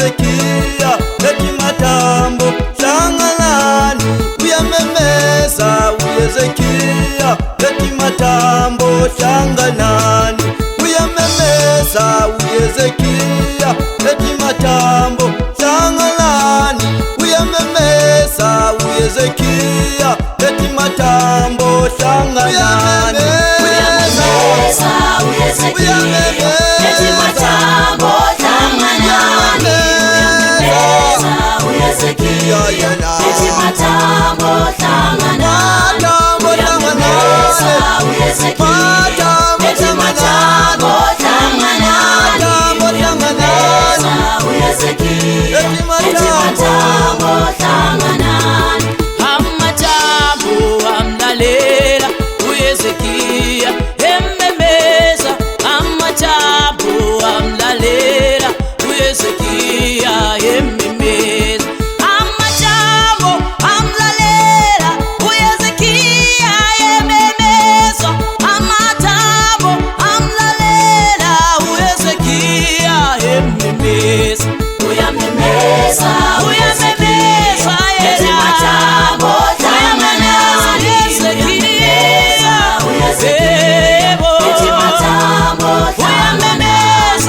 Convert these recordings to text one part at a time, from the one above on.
uHezekia eti matambo hlanganani, uyamemeza uHezekia eti matambo hlanganani, uyamemeza uHezekia eti matambo hlanganani, uyamemeza uHezekia eti matambo hlanganani, uyamemeza uHezekia eti matambo hlanganani, uyamemeza uHezekia eti matambo hlanganani, uyamemeza uHezekia eti matambo hlanganani, uyamemeza uHezekia eti matambo hlanganani. Amatambo amlalela uHezekia emmemeza, amatambo amlalela uHezekia emmemeza, amatambo amlalela uHezekia emmemeza, amatambo amlalela uHezekia emmemeza, uyamemeza uyamemeza eti matambo hlanganani, uyamemeza uHezekia eti matambo hlanganani,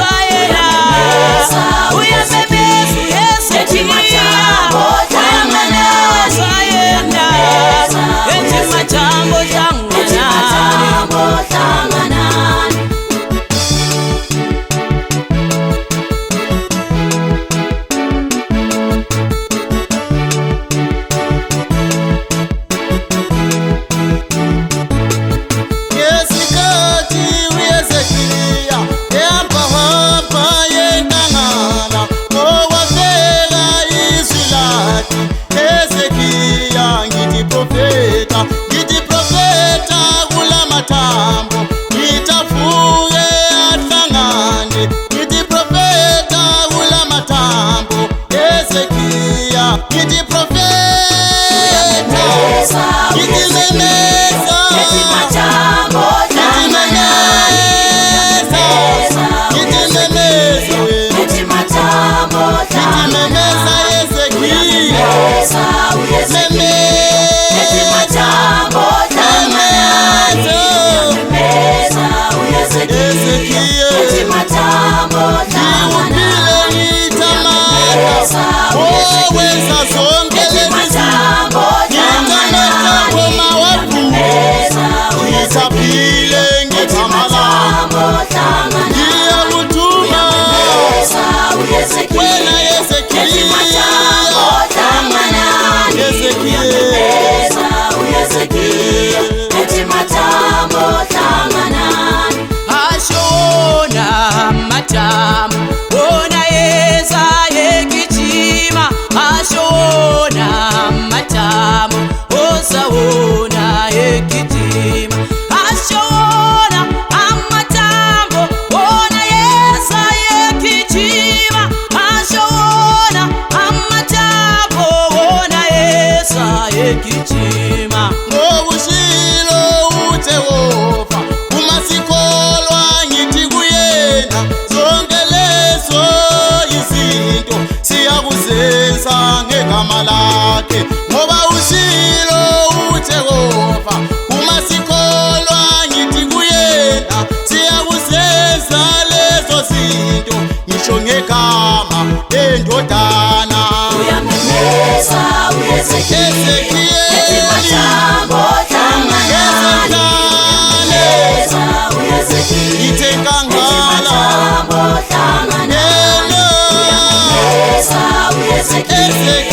uyamemeza uHezekia eti matambo hlanganani, uyamemeza uHezekia eti matambo hlanganani. ngesikhathi uHezekia ehamba yenkangala, okwafika izwi lathi, Hezekiya ngithi profeta kula matambo, ngithi avuke ahlangane, ngithi profeta kula matambo, Hezekiya ngithi profeta, ngithi memeza eti matambo hlanganani, uyamemeza uHezekia eti matambo hlanganani, uyamemeza uHezekia eti matambo hlanganani, uyamemeza uHezekia eti matambo hlanganani, uyamemeza uHezekia eti matambo hlanganani, uyamemeza uHezekia eti matambo hlanganani, uyamemeza uHezekia eti matambo hlanganani, uyamemeza uHezekia eti matambo hlanganani. ashona amatambo wona yeza yegijima, ashona amatambo osawona yegijima, ashona amatambo wona yeza yegijima, ashona amatambo wona yeza yegijima. ngokushilo uJehova umasikholwa ngithi kuyena, zonke lezo izinto siyakuzenza ngegama lakhe, ngoba ushilo uJehova umasikholwa ngithi kuyena, siyakuzenza lezo zinto ngisho ngegama lendodana, uyamemeza uHezekia eti matambo hlanganani, uyamemeza uHezekia eti matambo hlanganani, uyamemeza uHezekia